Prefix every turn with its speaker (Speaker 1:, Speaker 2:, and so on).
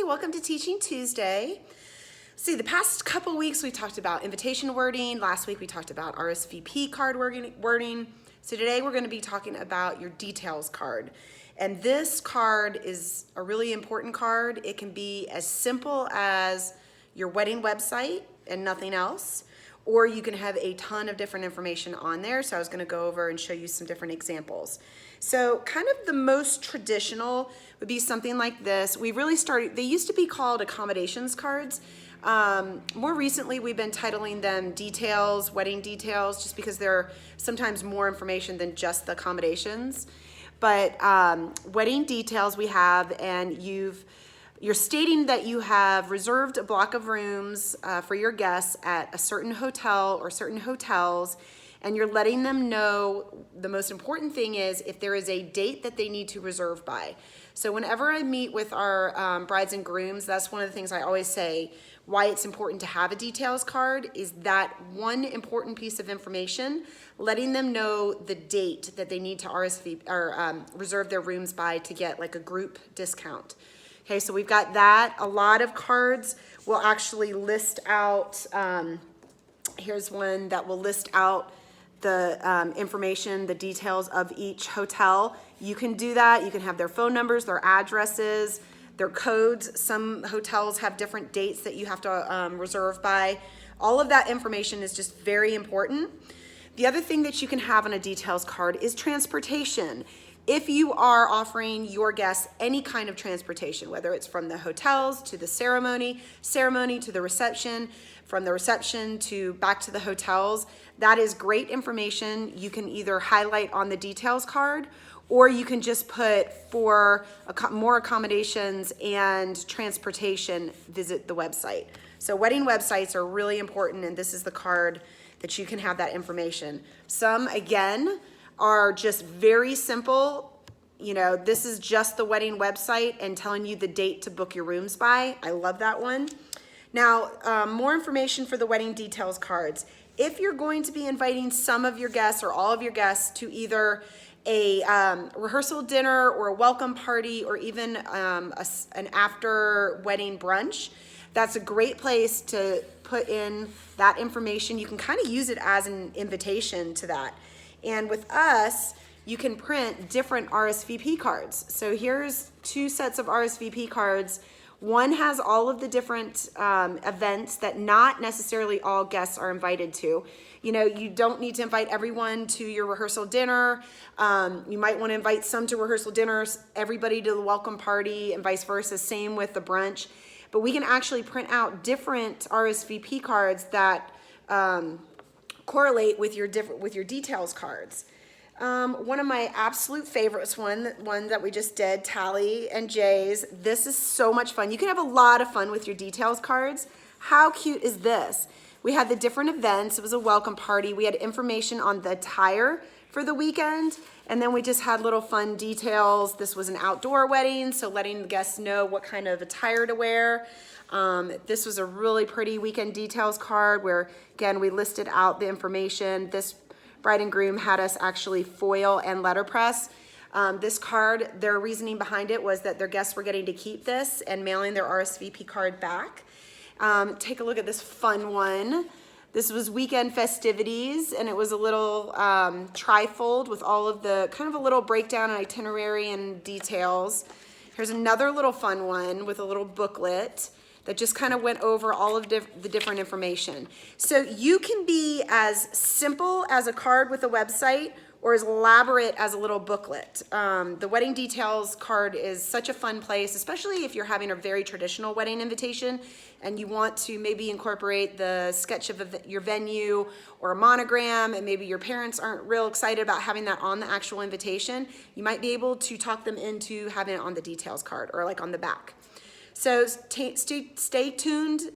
Speaker 1: welcome to Teaching Tuesday. See, the past couple weeks we talked about invitation wording. Last week we talked about RSVP card wording. So today we're going to be talking about your details card. And this card is a really important card. It can be as simple as your wedding website and nothing else, or you can have a ton of different information on there. So I was going to go over and show you some different examples. So kind of the most traditional would be something like this. We really started, they used to be called accommodations cards. More recently, we've been titling them details, wedding details, just because they're sometimes more information than just the accommodations. But wedding details we have, and you're stating that you have reserved a block of rooms for your guests at a certain hotel or certain hotels, and you're letting them know the most important thing is if there is a date that they need to reserve by. So whenever I meet with our brides and grooms, that's one of the things I always say, why it's important to have a details card is that one important piece of information, letting them know the date that they need to RSVP or reserve their rooms by to get like a group discount. Okay, so we've got that. A lot of cards will actually list out, here's one that will list out the information, the details of each hotel. You can do that. You can have their phone numbers, their addresses, their codes. Some hotels have different dates that you have to reserve by. All of that information is just very important. The other thing that you can have on a details card is transportation. If you are offering your guests any kind of transportation, whether it's from the hotels to the ceremony to the reception, from the reception to back to the hotels, that is great information. You can either highlight on the details card, or you can just put for more accommodations and transportation, visit the website. So wedding websites are really important, and this is the card that you can have that information. Some, again, are just very simple. You know, this is just the wedding website and telling you the date to book your rooms by. I love that one. Now, more information for the wedding details cards. If you're going to be inviting some of your guests or all of your guests to either a rehearsal dinner or a welcome party or even an after wedding brunch, that's a great place to put in that information. You can kind of use it as an invitation to that. And with us, you can print different RSVP cards. So here's two sets of RSVP cards. One has all of the different events that not necessarily all guests are invited to. You know, you don't need to invite everyone to your rehearsal dinner. You might want to invite some to rehearsal dinners, everybody to the welcome party, and vice versa. Same with the brunch. But we can actually print out different RSVP cards that correlate with your details cards. One of my absolute favorites, one that we just did, Tally and Jay's. This is so much fun. You can have a lot of fun with your details cards. How cute is this? We had the different events. It was a welcome party. We had information on the attire for the weekend, and then we just had little fun details. This was an outdoor wedding, so letting the guests know what kind of attire to wear. This was a really pretty weekend details card where, again, we listed out the information. This bride and groom had us actually foil and letterpress. This card, their reasoning behind it was that their guests were getting to keep this and mailing their RSVP card back. Take a look at this fun one. This was weekend festivities, and it was a little trifold with all of the kind of a little breakdown and itinerary and details. Here's another little fun one with a little booklet that just kind of went over all of the different information. So you can be as simple as a card with a website or as elaborate as a little booklet. The wedding details card is such a fun place, especially if you're having a very traditional wedding invitation and you want to maybe incorporate the sketch of your venue or a monogram, and maybe your parents aren't real excited about having that on the actual invitation. You might be able to talk them into having it on the details card or like on the back. So stay tuned.